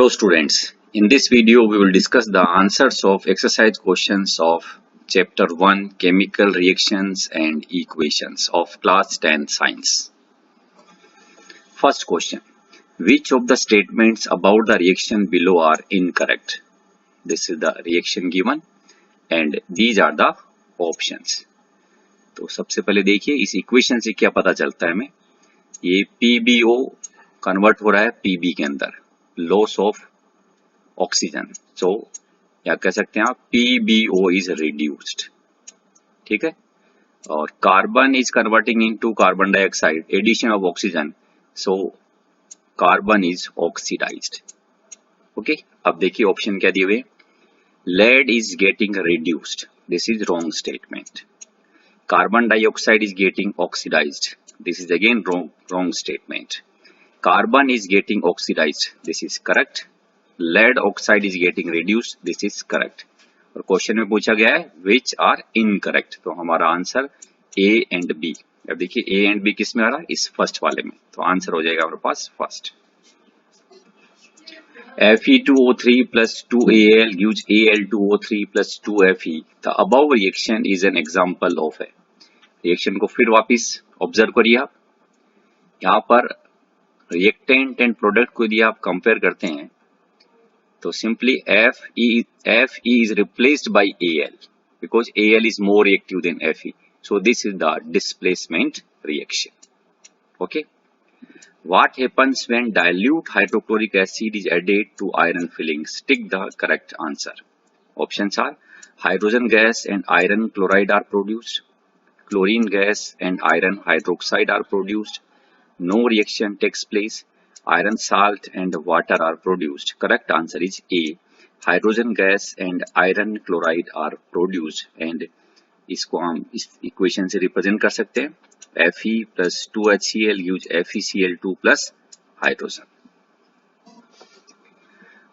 Hello students, in this video we will discuss the answers of exercise questions of chapter 1 chemical reactions and equations of class 10 science. First question, which of the statements about the reaction below are incorrect? This is the reaction given and these are the options. तो सबसे पहले देखिए इस equation से क्या पता चलता है हमें, ये PbO कन्वर्ट हो रहा है Pb के अंदर, लॉस ऑफ ऑक्सीजन, सो या कह सकते हैं आप PbO इज रिड्यूस्ड, ठीक है। और carbon is converting into carbon dioxide, addition of oxygen, so carbon is oxidised. Okay, अब देखिए ऑप्शन क्या दिए हुए, lead is getting reduced, this is wrong statement. Carbon dioxide is getting oxidised, this is again wrong statement. Carbon is getting oxidized, this is correct. Lead oxide is getting reduced, this is correct. और question में पूछा गया है which are incorrect, तो हमारा answer A and B। अब देखिए A and B किस में आ रहा है, इस फर्स्ट वाले में, तो आंसर हो जाएगा हमारे पास first. Fe2O3 plus 2Al gives Al2O3 plus 2Fe. The above reaction is an example of a reaction को फिर वापिस ऑब्जर्व करिए आप, यहाँ पर रिएक्टेंट एंड प्रोडक्ट को यदि आप कंपेयर करते हैं तो simply Fe is replaced by Al because Al is more reactive than Fe, so this is the displacement reaction. Okay, what happens when dilute hydrochloric acid is added to iron fillings? Tick the correct answer. Options are hydrogen gas and iron chloride are produced, chlorine gas and iron hydroxide are produced, no reaction takes place, iron salt and water are produced. Correct answer is A, hydrogen gas and iron chloride are produced, and इसको हम इस equation से represent कर सकते हैं, Fe plus 2HCl gives FeCl2 plus hydrogen.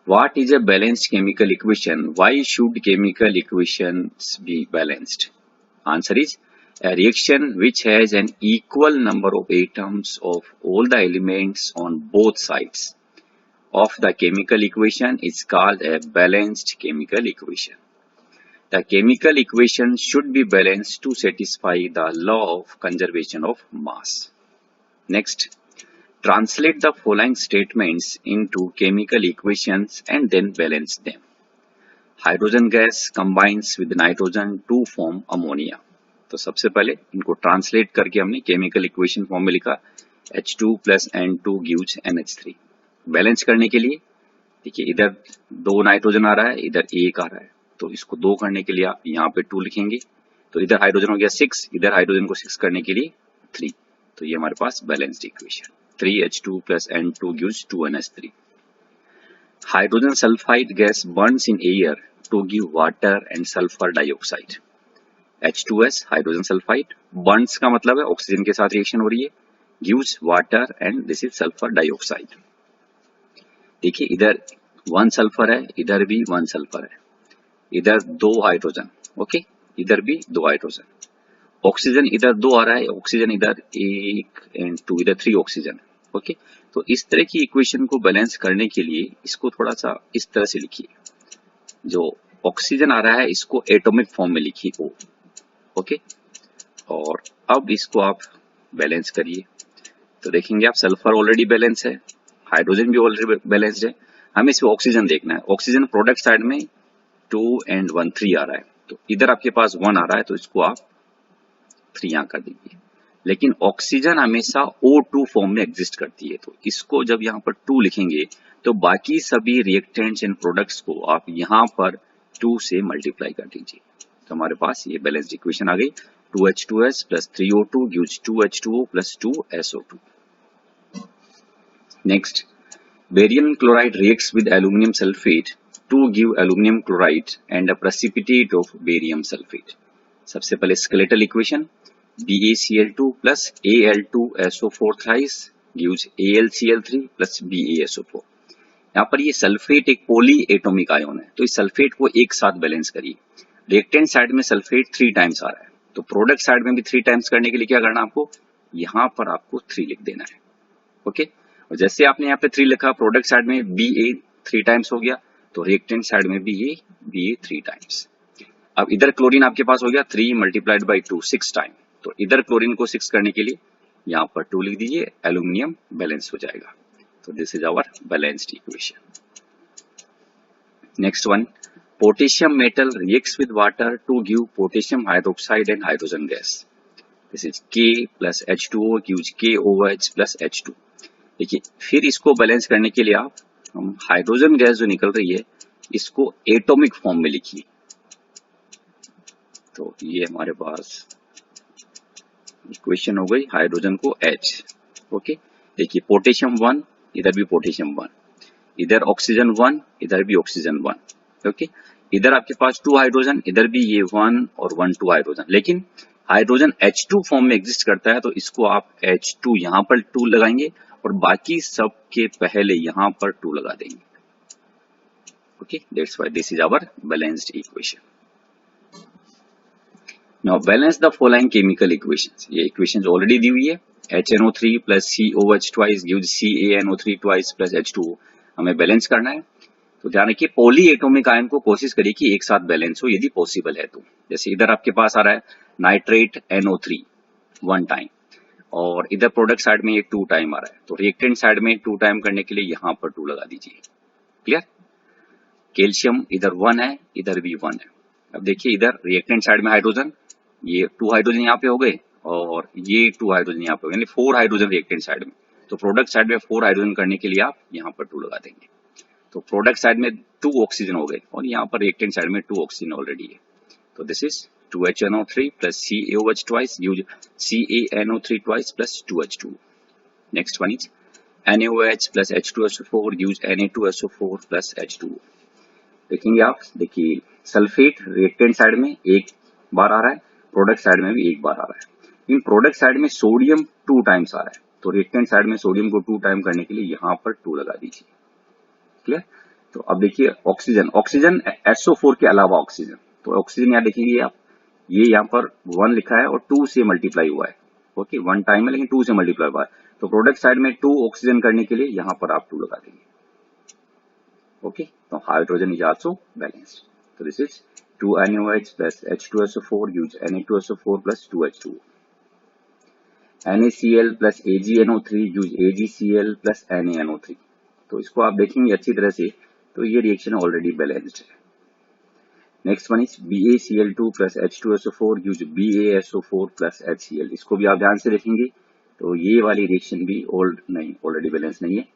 What is a balanced chemical equation? Why should chemical equations be balanced? Answer is a reaction which has an equal number of atoms of all the elements on both sides of the chemical equation is called a balanced chemical equation. The chemical equation should be balanced to satisfy the law of conservation of mass. Next, translate the following statements into chemical equations and then balance them. Hydrogen gas combines with nitrogen to form ammonia. तो सबसे पहले इनको translate करके हमने chemical equation form में लिखा, H2 plus N2 gives NH3। Balance करने के लिए देखिए इधर 2 नाइट्रोजन आ रहा है, इधर 1 आ रहा है, तो इसको 2 करने के लिए आप यहाँ पे 2 लिखेंगे, तो इधर हाइड्रोजन हो गया 6, इधर हाइड्रोजन को 6 करने के लिए 3, तो ये हमारे पास balanced equation 3H2 plus N2 gives 2NH3। Hydrogen sulphide gas burns in air to give water and sulphur dioxide. H2S hydrogen sulphide, burns का मतलब है ऑक्सीजन के साथ रिएक्शन हो रही है, gives water and this is sulphur dioxide. देखिए इधर 1 सल्फर है, इधर भी 1 सल्फर है, इधर 2 हाइड्रोजन, ओके, इधर भी 2 हाइड्रोजन, ऑक्सीजन इधर 2 आ रहा है, ऑक्सीजन इधर 1 एंड 2, इधर 3 ऑक्सीजन, ओके। तो इस तरह की इक्वेशन को बैलेंस करने के लिए इसको थोड़ा सा इस तरह से लिखिए, जो ऑक्सीजन आ रहा है इसको एटॉमिक फॉर्म में लिखिए O, ओके, और अब इसको आप बैलेंस करिए तो देखेंगे आप सल्फर ऑलरेडी बैलेंस है, हाइड्रोजन भी ऑलरेडी बैलेंस्ड है, हमें इसमें ऑक्सीजन देखना है। ऑक्सीजन प्रोडक्ट साइड में 2 and 1 3 आ रहा है, तो इधर आपके पास 1 आ रहा है, तो इसको आप 3 यहाँ कर दीजिए, लेकिन ऑक्सीजन हमेशा O2 फॉर्म में एग्जिस्ट करती है, तो इसको जब यहाँ पर 2 लिखेंगे तो बाकी सभी रिएक्टेंट्स एंड प्रोडक्ट्स को आप यहाँ पर 2 से मल्टीप्लाई कर दीजिए, तो हमारे पास ये बैलेंस्ड इक्वेशन आ गई, 2H2S plus 3O2 gives 2H2O plus 2SO2. Next, barium chloride reacts with aluminum sulfate to give aluminum chloride and a precipitate of barium sulfate. सबसे पहले skeletal equation BaCl2 plus Al2SO4 thrice gives AlCl3 plus BaSO4। यहाँ पर ये sulphate एक poly atomic ion है, तो इस sulphate को एक साथ बैलेंस करिए। रिएक्टेंट साइड में सल्फेट 3 टाइम्स आ रहा है, तो प्रोडक्ट साइड में भी 3 टाइम्स करने के लिए क्या करना आपको, यहाँ पर आपको 3 लिख देना है, ओके। और जैसे आपने यहाँ पे 3 लिखा, प्रोडक्ट साइड में 3 टाइम्स हो गया, तो रिएक्टेंट साइड में भी ये 3 टाइम्स। अब इधर क्लोरीन आपके पास हो गया 3 मल्टीप्लाइड बाई 2 6 टाइम, तो इधर क्लोरीन को 6 करने के लिए यहाँ पर 2 लिख दीजिए, एल्यूमिनियम बैलेंस हो जाएगा। तो this is our balanced equation. Next one, potassium metal reacts with water to give potassium hydroxide and hydrogen gas. This is K plus H2O gives KOH plus H2। देखिए फिर इसको बैलेंस करने के लिए हम हाइड्रोजन गैस जो निकल रही है इसको एटॉमिक फॉर्म में लिखिए। तो ये हमारे पास इक्वेशन हो गई, हाइड्रोजन को H। ओके, देखिए पोटेशियम 1, इधर भी पोटेशियम 1, इधर ऑक्सीजन 1, इधर भी ऑक्सीजन 1। ओके, इधर आपके पास 2 हाइड्रोजन, इधर भी ये 1 और 1 2 हाइड्रोजन, लेकिन हाइड्रोजन H2 फॉर्म में एग्जिस्ट करता है, तो इसको आप H2 यहां पर 2 लगाएंगे और बाकी सब के पहले यहां पर 2 लगा देंगे। Okay, that's why this is our balanced equation. Now balance the following chemical equations. ये इक्वेशंस ऑलरेडी दी हुई है, HNO3 plus COH twice gives CaNO3 twice plus H2O। हमें बैलेंस करना है, तो ध्यान रखिए पॉली एटॉमिक आयन को कोशिश करिए कि एक साथ बैलेंस हो यदि पॉसिबल है तो। जैसे इधर आपके पास आ रहा है नाइट्रेट NO3 1 टाइम, और इधर प्रोडक्ट साइड में ये 2 टाइम आ रहा है, तो रिएक्टेंट साइड में 2 टाइम करने के लिए यहां पर 2 लगा दीजिए। क्लियर? कैल्शियम इधर 1 है, इधर भी 1 है। अब देखिए इधर रिएक्टेंट साइड में हाइड्रोजन, ये 2 हाइड्रोजन यहाँ पे हो गए और ये 2 हाइड्रोजन यहाँ पे हो गए, यानी 4 हाइड्रोजन रिएक्टेंट साइड में। तो प्रोडक्ट साइड में 4 हाइड्रोजन करने के लिए आप यहाँ पर 2 लगा देंगे, तो प्रोडक्ट साइड में 2 ऑक्सीजन हो गए और यहाँ पर रिएक्टेंट साइड में 2 ऑक्सीजन ऑलरेडी है। तो this is 2HNO3 plus CaOH twice gives CaNO3 twice plus 2H2। Next one is NaOH plus H2SO4 gives Na2SO4 plus H2O। देखेंगे आप, देखिए सल्फेट रिएक्टेंट साइड में एक बार आ रहा है, प्रोडक्ट साइड में भी एक बार आ रहा है। इन प्रोडक्ट साइड में सोडियम 2 टाइम्स आ रहा है, तो रिएक्टेंट साइड में सोडियम को 2 टाइम करने के लिए यहाँ पर 2 लगा दीजिए। क्लियर? तो अब देखिए ऑक्सीजन, ऑक्सीजन SO4 के अलावा ऑक्सीजन, तो ऑक्सीजन यहाँ देखेंगे आप, ये यहाँ पर 1 लिखा है और 2 से मल्टीप्लाई हुआ है। ओके, 1 टाइम है लेकिन 2 से मल्टीप्लाई हुआ है, तो प्रोडक्ट साइड में 2 ऑक्सीजन करने के लिए यहाँ पर आप 2 लगा देंगे। ओके, तो हाइड्रोजन इज आल्सो बैलेंस्ड। तो this is 2NaOH plus H2SO4 gives Na2SO4 plus 2H2O। NaCl plus AgNO3 gives AgCl plus NaNO3। तो इसको आप देखेंगे अच्छी तरह से, तो ये रिएक्शन ऑलरेडी बैलेंस्ड है। Next one is BaCl2 plus H2SO4 gives BaSO4 plus HCl। इसको भी आप ध्यान से देखेंगे, तो ये वाली रिएक्शन भी ऑलरेडी बैलेंस नहीं है।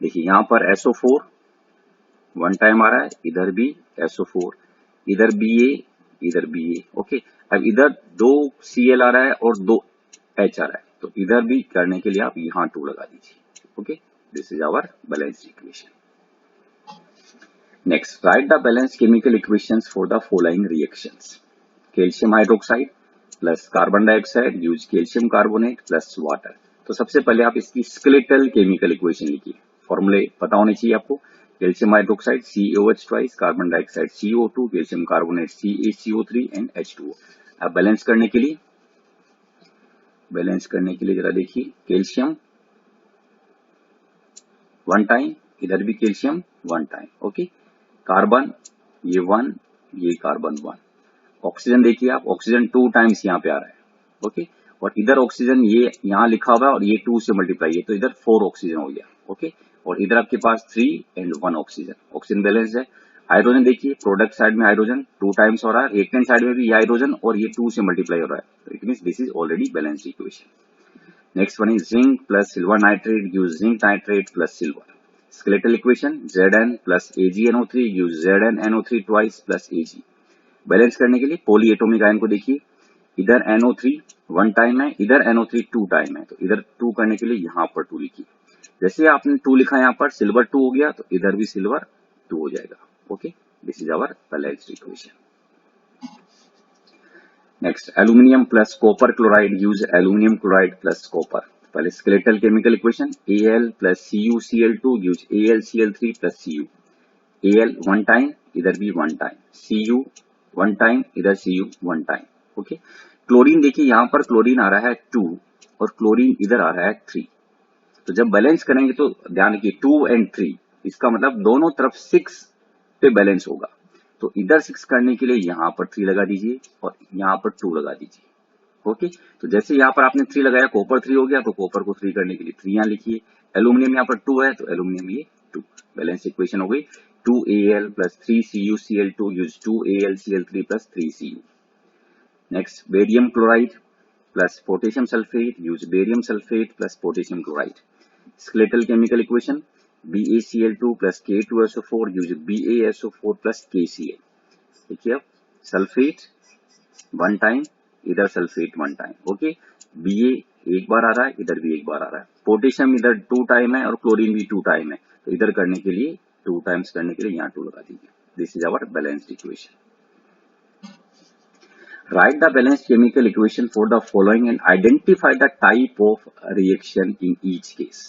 देखिए यहाँ पर SO4 1 टाइम आ रहा है, इधर भी SO4, इधर BA। ओके, अब इधर 2 Cl आ रहा है और 2 H आ रहा है, तो इधर भी करने के लिए आप यहाँ 2 लगा दीजिए। Okay, this is our balanced equation. Next, write the balance chemical equations for the following reactions. Calcium hydroxide plus carbon dioxide gives calcium carbonate plus water. तो सबसे पहले आप इसकी स्केलेटल केमिकल इक्वेशन लिखिए, फॉर्मूले पता होने चाहिए आपको। Calcium hydroxide CaOH twice, carbon dioxide CO2, calcium carbonate CaCO3 and H2O। अब बैलेंस करने के लिए जरा देखिए, कैल्शियम 1 टाइम, इधर भी कैल्शियम 1 टाइम। ओके, कार्बन ये 1, ये कार्बन 1। ऑक्सीजन देखिए आप, ऑक्सीजन 2 टाइम्स यहाँ पे आ रहा है। ओके, और इधर ऑक्सीजन ये यहाँ लिखा हुआ है और ये 2 से मल्टीप्लाई है, तो इधर 4 ऑक्सीजन हो गया। ओके, और इधर आपके पास 3 एंड 1 ऑक्सीजन, ऑक्सीजन बैलेंस है। हाइड्रोजन देखिए, प्रोडक्ट साइड में हाइड्रोजन 2 टाइम्स हो रहा है, रिएक्टेंट साइड में भी ये हाइड्रोजन और ये 2 से मल्टीप्लाई हो रहा है, तो it means this is already balanced equation. Next one is zinc plus silver nitrate gives zinc nitrate plus silver. Skeletal equation Zn plus AgNO3 gives ZnNO3 twice plus Ag। Balance करने के लिए poly atomic ion को देखिए, इधर NO3 1 time है, इधर NO3 2 time है, तो इधर 2 करने के लिए यहाँ पर 2 लिखिए। जैसे आपने 2 लिखा यहाँ पर, सिल्वर 2 हो गया, तो इधर भी सिल्वर 2 हो जाएगा। Okay, this is our balanced equation. Next, aluminium plus copper chloride gives aluminium chloride plus copper. पहले skeletal chemical equation, Al plus CuCl2 gives AlCl3 plus Cu। Al 1 time, इधर भी 1 टाइम, Cu 1 टाइम, इधर Cu 1 time. Okay, chlorine देखिए, यहाँ पर chlorine आ रहा है 2 और क्लोरीन इधर आ रहा है 3। तो जब बैलेंस करेंगे तो ध्यान रखिए 2 एंड 3, इसका मतलब दोनों तरफ 6 पे बैलेंस होगा। तो इधर 6 करने के लिए यहाँ पर 3 लगा दीजिए और यहाँ पर 2 लगा दीजिए। ओके, तो जैसे यहाँ पर आपने 3 लगाया, कॉपर 3 हो गया, तो कॉपर को 3 करने के लिए 3 यहाँ लिखिए। एल्यूमिनियम यहाँ पर 2 है, तो एल्यूमिनियम ये 2। बैलेंस इक्वेशन हो गई 2Al plus 3CuCl2 use 2AlCl3 plus 3Cu। Next, barium chloride plus potassium sulphate use barium sulphate plus potassium chloride. Skeletal chemical equation BaCl2 plus K2SO4 use BaSO4 plus KCl। देखिए अब sulphate 1 time, इधर sulphate 1 time. Okay, Ba एक बार आ रहा है, इधर भी एक बार आ रहा है। पोटेशियम इधर 2 टाइम है और क्लोरीन भी 2 टाइम है, तो इधर करने के लिए 2 टाइम्स करने के लिए यहाँ 2 लगा दीजिए। This is our balanced equation. Write the balanced chemical equation for the following and identify the type of reaction in each case.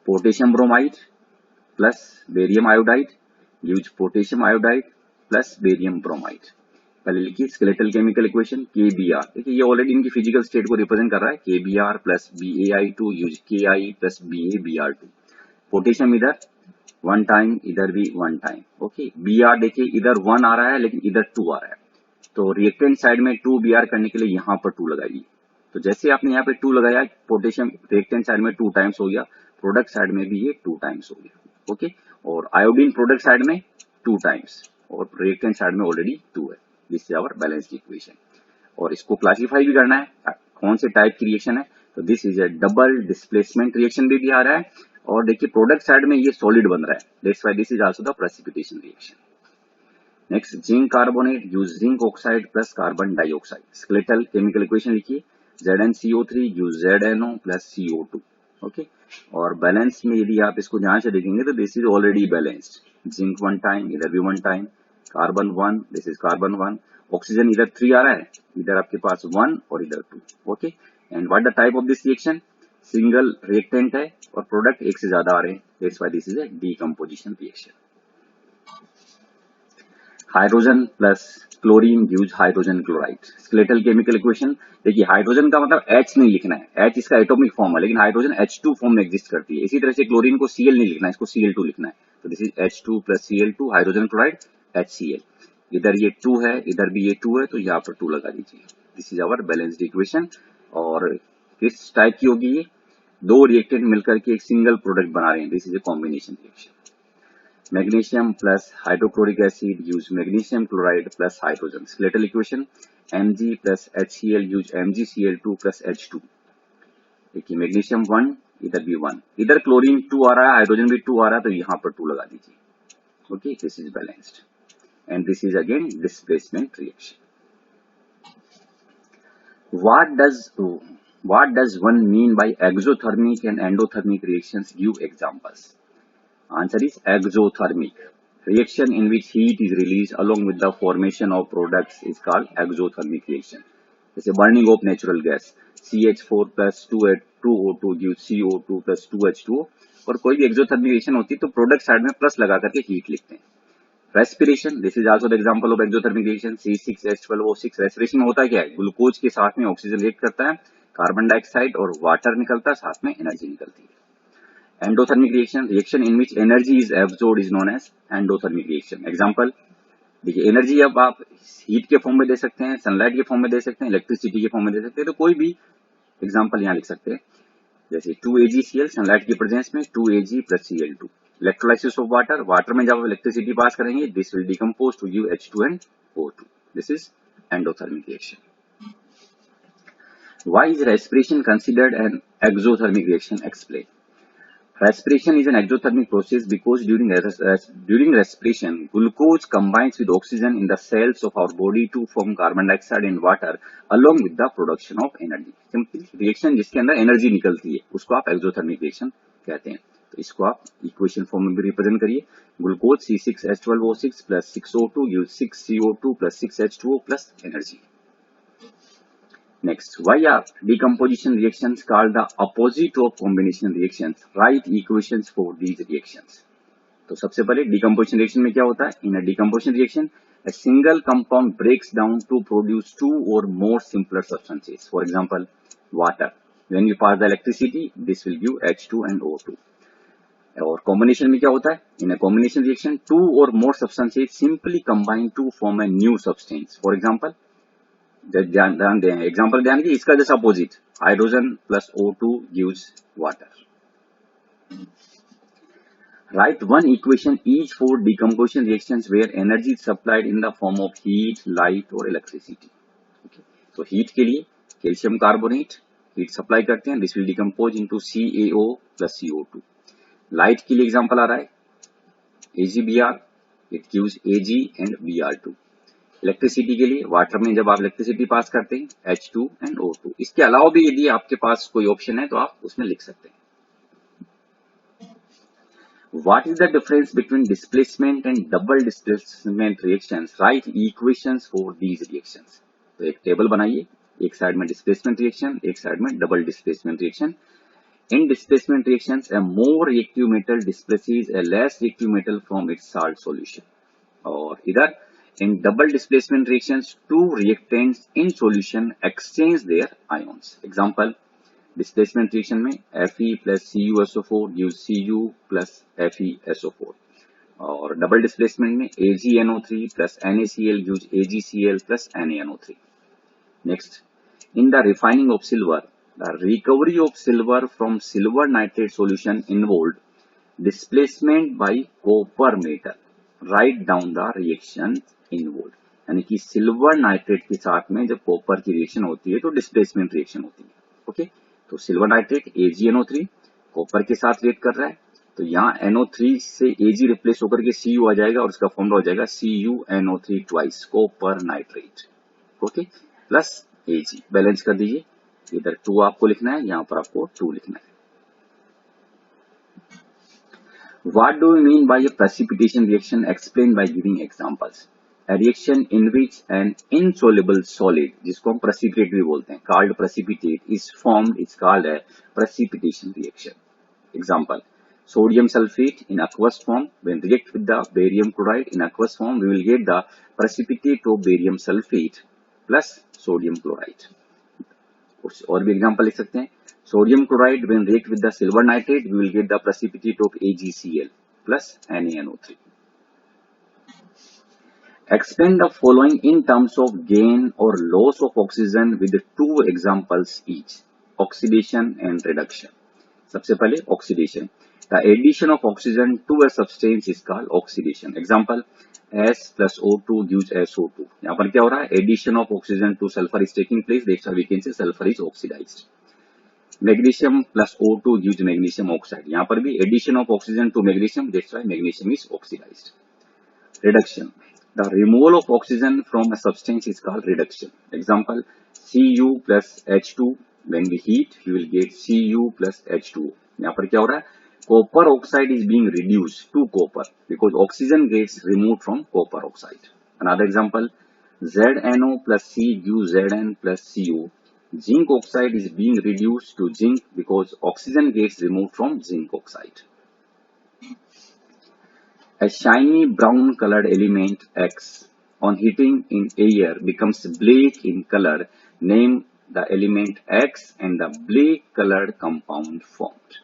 Potassium bromide plus barium iodide gives potassium iodide plus barium bromide। पहले लिखिए skeletal chemical equation KBr। देखिए ये already इनकी physical state को represent कर रहा है। KBr plus BaI2 use KI plus BaBr2। Potassium इधर 1 टाइम, इधर भी 1 टाइम। ओके, Br देखिए इधर 1 आ रहा है लेकिन इधर 2 आ रहा है, तो रिएक्टेंट साइड में 2Br करने के लिए यहाँ पर 2 लगाइए। तो जैसे आपने यहाँ पे 2 लगाया, पोटेशियम रिएक्टेंट साइड में 2 टाइम्स हो गया, प्रोडक्ट साइड में भी ये 2 टाइम्स हो गया। ओके, और आयोडीन प्रोडक्ट साइड में 2 टाइम्स और रिएक्टेंट साइड में ऑलरेडी 2 है। This is our balanced equation. और इसको क्लासिफाई भी करना है कौन से टाइप की रिएक्शन है, तो this is a double displacement reaction भी आ रहा है, और देखिए प्रोडक्ट साइड में ये सॉलिड बन रहा है, that's why this is also the precipitation reaction. Next, zinc carbonate use zinc oxide plus carbon dioxide. Skeletal chemical equation लिखिए ZnCO3 use ZnO plus CO2। Okay, और बैलेंस में यदि आप इसको ध्यान से देखेंगे तो this is already balanced. Zinc 1 time, इधर भी 1 time, carbon 1, this is carbon 1, oxygen इधर 3 आ रहा है, इधर आपके पास 1 और इधर 2। Okay, and what the type of this reaction, single reactant है और प्रोडक्ट एक से ज्यादा आ रहे हैं, that's why this is a decomposition reaction. Hydrogen plus chlorine gives hydrogen chloride. Skeletal chemical equation देखिए, हाइड्रोजन का मतलब H नहीं लिखना है, H इसका एटॉमिक फॉर्म है, लेकिन हाइड्रोजन H2 फॉर्म में एग्जिस्ट करती है। इसी तरह से क्लोरीन को Cl नहीं लिखना है, इसको Cl2 लिखना है, तो this is H2 plus Cl2 hydrogen chloride HCl। इधर ये 2 है, इधर भी ये 2 है, तो यहाँ पर 2 लगा दीजिए। This is our balanced equation. और किस टाइप की होगी ये, 2 रिएक्टेंट मिलकर के एक सिंगल प्रोडक्ट बना रहे हैं, this is a combination reaction. Magnesium plus hydrochloric acid use magnesium chloride plus hydrogen। Skeletal equation Mg plus HCl use MgCl2 plus H2। देखिए मैग्नीशियम 1, इधर भी 1, इधर क्लोरीन 2 आ रहा है, हाइड्रोजन भी 2 आ रहा है, तो यहाँ पर 2 लगा दीजिए। Okay, this is balanced and this is again displacement reaction. What does one mean by exothermic and endothermic reactions? Give examples। Answer is exothermic. Reaction in which heat is released along with the formation of products is called exothermic reaction। जैसे burning of natural gas CH4 plus 2O2 gives CO2 plus 2H2O। और कोई भी exothermic reaction होती है तो product side में plus लगा करके हीट लिखते हैं। Respiration, this is also the example of exothermic reaction C6H12O6। Respiration में होता क्या है, ग्लूकोज के साथ में ऑक्सीजन रिएक्ट करता है, कार्बन डाइऑक्साइड और वाटर निकलता है, साथ में एनर्जी निकलती है। Endothermic reaction, reaction in which energy is absorbed is known as endothermic reaction. Example देखिए, एनर्जी अब आप हीट के फॉर्म में दे सकते हैं, सनलाइट के फॉर्म में दे सकते हैं, इलेक्ट्रिसिटी के फॉर्म में दे सकते हैं, तो कोई भी एग्जांपल यहाँ लिख सकते हैं। जैसे 2AgCl सनलाइट की प्रेजेंस में 2Ag plus Cl2। Electrolysis of water, water में जब आप इलेक्ट्रिसिटी पास करेंगे, this will decompose to give H2 and O2। This is endothermic reaction. Why is respiration considered an exothermic reaction? Explain। Respiration is an exothermic process because during respiration, glucose combines with oxygen in the cells of our body to form carbon dioxide and water along with the production of energy। Simple reaction जिसके अंदर energy निकलती है उसको आप exothermic reaction कहते हैं। तो इसको आप इक्वेशन फॉर्म में भी रिप्रेजेंट करिए। Glucose C6H12O6 plus 6O2 gives 6CO2 plus 6H2O plus energy। Next, why are decomposition reactions called the opposite of combination reactions? Write equations for these reactions। तो सबसे पहले decomposition reaction में क्या होता है? In a decomposition reaction, a single compound breaks down to produce 2 or more simpler substances। For example, water. When you pass the electricity, this will give H2 and O2। और combination में क्या होता है, in a combination reaction two or more substances simply combine to form a new substance. For example, ध्यान दें, example ध्यान की, इसका जैसा opposite, hydrogen plus O2 gives water. Write one equation each for decomposition reactions where energy is supplied in the form of heat, light और electricity। Okay. तो heat के लिए कैल्शियम कार्बोनेट हीट सप्लाई करते हैं, this will decompose into CaO plus CO2। Light के लिए example आ रहा है AgBr, it gives Ag and Br2। Electricity के लिए वाटर में जब आप इलेक्ट्रिसिटी पास करते हैं H2 एंड O2। इसके अलावा भी यदि आपके पास कोई ऑप्शन है तो आप उसमें लिख सकते हैं। What is the difference between displacement and double displacement reactions? Write equations for these reactions। तो एक टेबल बनाइए, एक साइड में डिस्प्लेसमेंट रिएक्शन, एक साइड में double displacement reaction. In displacement reactions, a more reactive metal displaces a less reactive metal from its salt solution। और इधर in double displacement reactions, two reactants in solution exchange their ions। Example, displacement reaction में Fe plus CuSO4 gives Cu plus FeSO4। और double displacement में AgNO3 plus NaCl gives AgCl plus NaNO3। Next, in the refining of silver, the recovery of silver from silver nitrate solution involved displacement bye copper metal. Write down the reaction involved, यानी कि silver nitrate के साथ में जब copper की reaction होती है तो डिस्प्लेसमेंट रिएक्शन होती है। ओके, तो सिल्वर नाइट्रेट AgNO3 कॉपर के साथ रिएक्ट कर रहा है, तो यहाँ NO3 से Ag रिप्लेस होकर के Cu आ जाएगा और उसका फॉर्मूला हो जाएगा CuNO3 twice copper nitrate. Okay, plus Ag balance कर दीजिए, इधर 2 आपको लिखना है, यहाँ पर आपको 2 लिखना है। What do we mean by a precipitation reaction? Explain by giving examples। A reaction in which an insoluble solid, जिसको हम precipitate भी बोलते हैं, called precipitate is formed, is called a precipitation reaction। Example, sodium sulfate in aqueous form, when react with the barium chloride in aqueous form, we will get the precipitate of barium sulfate plus sodium chloride। और भी example लिख सकते हैं, sodium chloride when react with the silver nitrate we will get the precipitate of AgCl plus NaNO3। Explain the following in terms of gain or loss of oxygen with 2 examples each. Oxidation and reduction. सबसे पहले oxidation, the addition of oxygen to a substance is called oxidation. Example, S plus O2 gives SO2। यहाँ पर क्या हो रहा है, addition of oxygen to sulphur is taking place, that's why we can say sulphur is oxidised. Magnesium plus O2 gives magnesium oxide, यहाँ पर भी addition of oxygen to magnesium, that's why magnesium is oxidised. Reduction, the removal of oxygen from a substance is called reduction. Example, Cu plus H2, when we heat you will get Cu plus H2O। यहाँ पर क्या हो रहा है, copper oxide is being reduced to copper because oxygen gets removed from copper oxide। Another example, ZnO plus C gives Zn plus Co। Zinc oxide is being reduced to zinc because oxygen gets removed from zinc oxide। A shiny brown colored element X on heating in air becomes black in color। Name the element X and the black colored compound formed।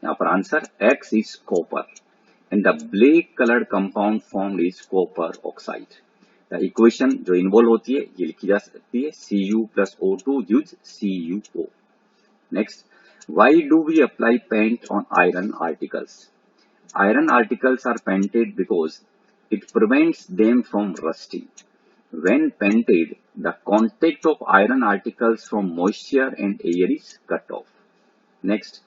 यहाँ पर answer X is copper and the black colored compound formed is copper oxide। The equation जो involve होती है ये लिखी जा सकती है, Cu plus O2 gives CuO। Next, why do we apply paint on iron articles? Iron articles are painted because it prevents them from rusting। When painted, the contact of iron articles from moisture and air is cut off। Next,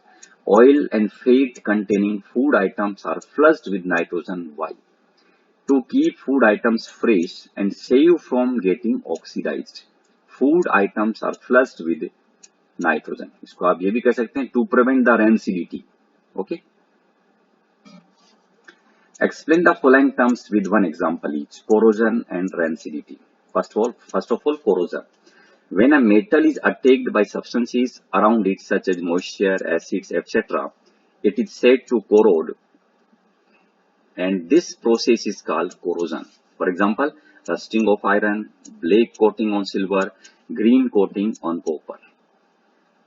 oil and fat containing food items are flushed with nitrogen। Why? To keep food items fresh and save from getting oxidized, food items are flushed with nitrogen। इसको आप ये भी कह सकते हैं, to prevent the rancidity। Okay? Explain the following terms with one example each: corrosion and rancidity। First of all, corrosion. When a metal is attacked by substances around it such as moisture, acids, etc., it is said to corrode, and this process is called corrosion। For example, rusting of iron, black coating on silver, green coating on copper।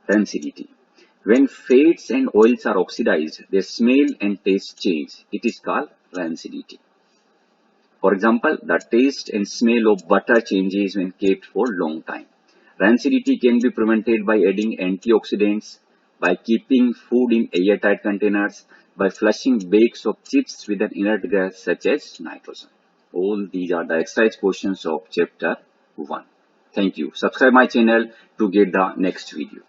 Rancidity, When fats and oils are oxidized, their smell and taste change. It is called rancidity. For example, the taste and smell of butter changes when kept for long time. Rancidity can be prevented by adding antioxidants, by keeping food in airtight containers, by flushing bags of chips with an inert gas such as nitrogen. All these are the exercise questions of chapter 1. Thank you. Subscribe my channel to get the next video.